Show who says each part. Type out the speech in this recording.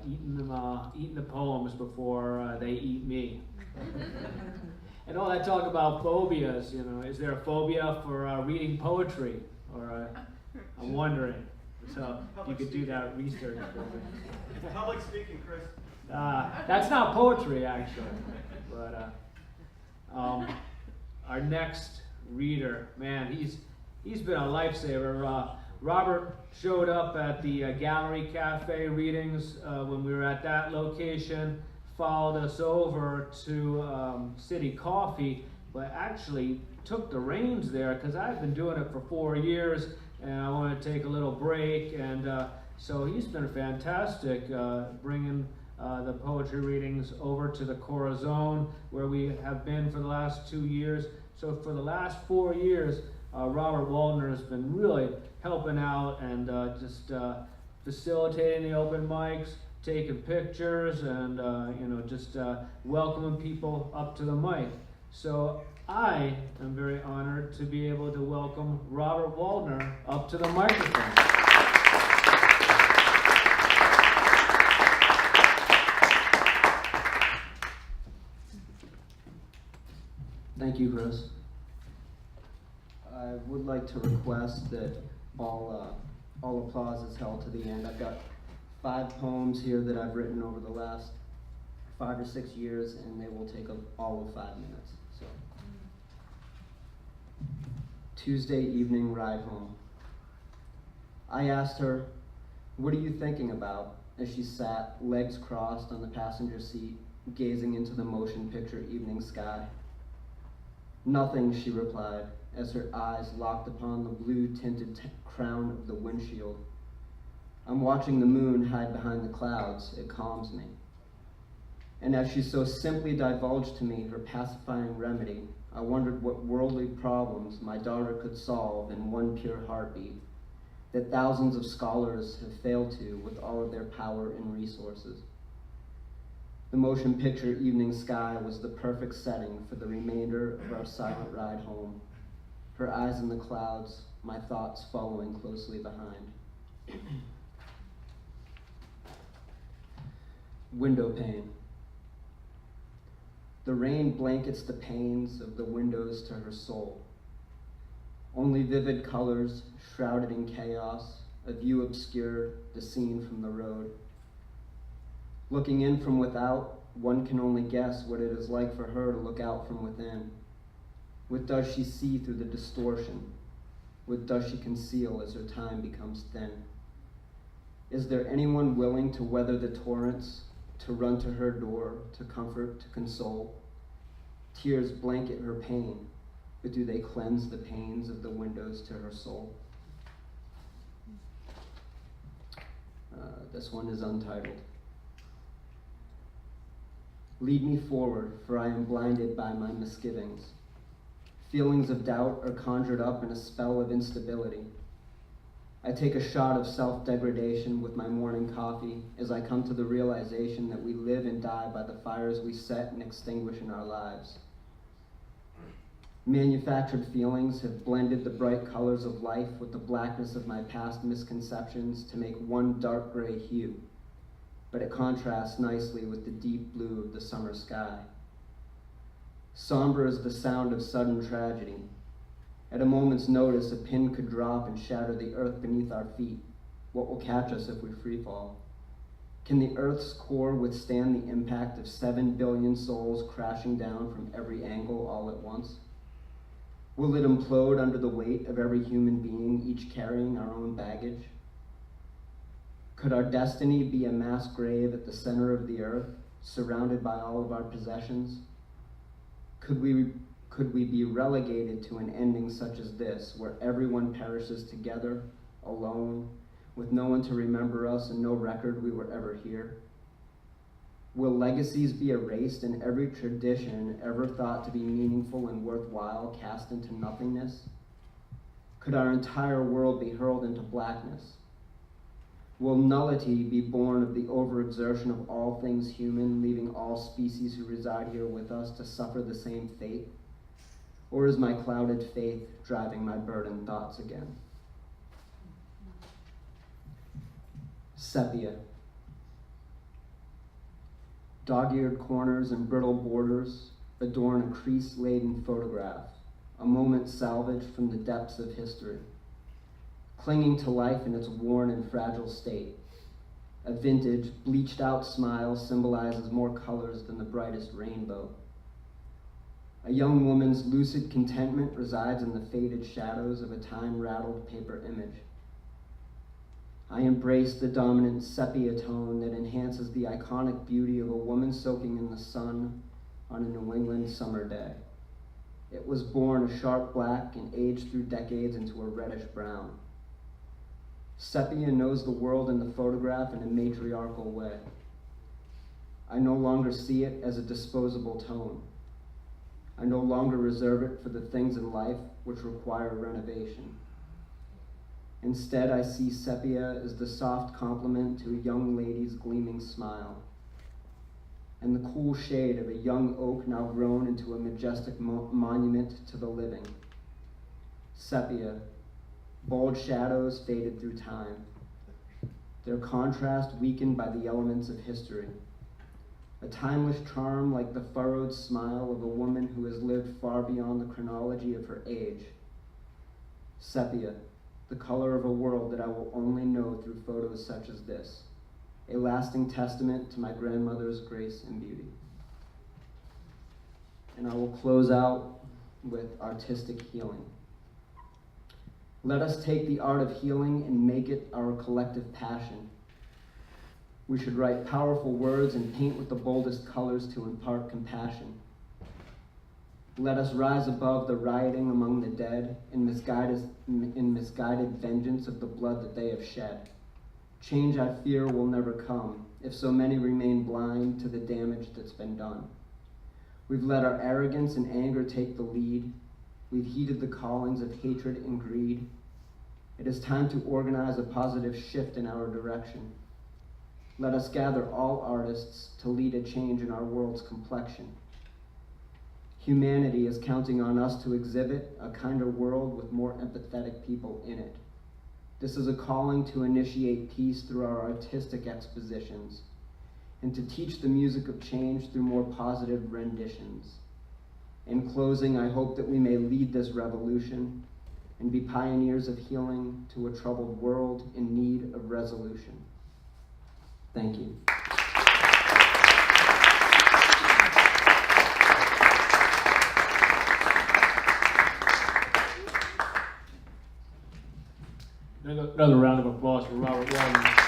Speaker 1: eating the poems before they eat me. And all that talk about phobias, is there a phobia for reading poetry? Or I'm wondering. So if you could do that research for me.
Speaker 2: Public speaking, Chris.
Speaker 1: That's not poetry, actually. But our next reader, man, he's been a lifesaver. Robert showed up at the Gallery Cafe readings when we were at that location, followed us over to City Coffee, but actually took the reins there because I've been doing it for 4 years and I want to take a little break. And so he's been fantastic bringing the poetry readings over to the Corazon, where we have been for the last 2 years. So for the last 4 years, Robert Waldner has been really helping out and just facilitating the open mics, taking pictures, and just welcoming people up to the mic. So I am very honored to be able to welcome Robert Waldner up to the microphone.
Speaker 3: Thank you, Chris. I would like to request that all applause is held to the end. I've got 5 poems here that I've written over the last 5 or 6 years, and they will take all of 5 minutes. So, Tuesday evening ride home. I asked her, "What are you thinking about?" as she sat, legs crossed on the passenger seat, gazing into the motion picture evening sky. "Nothing," she replied, as her eyes locked upon the blue-tinted crown of the windshield. "I'm watching the moon hide behind the clouds. It calms me." And as she so simply divulged to me her pacifying remedy, I wondered what worldly problems my daughter could solve in one pure heartbeat, that thousands of scholars have failed to with all of their power and resources. The motion picture evening sky was the perfect setting for the remainder of our silent ride home. Her eyes in the clouds, my thoughts following closely behind. Window pane. The rain blankets the panes of the windows to her soul. Only vivid colors, shrouded in chaos, a view obscured, the scene from the road. Looking in from without, one can only guess what it is like for her to look out from within. What does she see through the distortion? What does she conceal as her time becomes thin? Is there anyone willing to weather the torrents, to run to her door, to comfort, to console? Tears blanket her pain, but do they cleanse the pains of the windows to her soul? This one is untitled. Lead me forward, for I am blinded by my misgivings. Feelings of doubt are conjured up in a spell of instability. I take a shot of self-degradation with my morning coffee as I come to the realization that we live and die by the fires we set and extinguish in our lives. Manufactured feelings have blended the bright colors of life with the blackness of my past misconceptions to make one dark gray hue, but it contrasts nicely with the deep blue of the summer sky. Somber is the sound of sudden tragedy. At a moment's notice, a pin could drop and shatter the earth beneath our feet. What will catch us if we freefall? Can the earth's core withstand the impact of 7 billion souls crashing down from every angle all at once? Will it implode under the weight of every human being, each carrying our own baggage? Could our destiny be a mass grave at the center of the earth, surrounded by all of our possessions? Could we be relegated to an ending such as this, where everyone perishes together, alone, with no one to remember us and no record we were ever here? Will legacies be erased and every tradition ever thought to be meaningful and worthwhile cast into nothingness? Could our entire world be hurled into blackness? Will nullity be born of the overexertion of all things human, leaving all species who reside here with us to suffer the same fate? Or is my clouded faith driving my burdened thoughts again? Sepia. Dog-eared corners and brittle borders adorn a crease-laden photograph, a moment salvaged from the depths of history. Clinging to life in its worn and fragile state, a vintage, bleached-out smile symbolizes more colors than the brightest rainbow. A young woman's lucid contentment resides in the faded shadows of a time-rattled paper image. I embrace the dominant sepia tone that enhances the iconic beauty of a woman soaking in the sun on a New England summer day. It was born a sharp black and aged through decades into a reddish brown. Sepia knows the world in the photograph in a matriarchal way. I no longer see it as a disposable tone. I no longer reserve it for the things in life which require renovation. Instead, I see sepia as the soft complement to a young lady's gleaming smile, and the cool shade of a young oak now grown into a majestic monument to the living. Sepia, bold shadows faded through time, their contrast weakened by the elements of history. A timeless charm like the furrowed smile of a woman who has lived far beyond the chronology of her age. Sepia, the color of a world that I will only know through photos such as this, a lasting testament to my grandmother's grace and beauty. And I will close out with artistic healing. Let us take the art of healing and make it our collective passion. We should write powerful words and paint with the boldest colors to impart compassion. Let us rise above the rioting among the dead in misguided vengeance of the blood that they have shed. Change, I fear, will never come if so many remain blind to the damage that's been done. We've let our arrogance and anger take the lead. We've heeded the callings of hatred and greed. It is time to organize a positive shift in our direction. Let us gather all artists to lead a change in our world's complexion. Humanity is counting on us to exhibit a kinder world with more empathetic people in it. This is a calling to initiate peace through our artistic expositions and to teach the music of change through more positive renditions. In closing, I hope that we may lead this revolution and be pioneers of healing to a troubled world in need of resolution. Thank you.
Speaker 1: Another round of applause for Robert Waldner.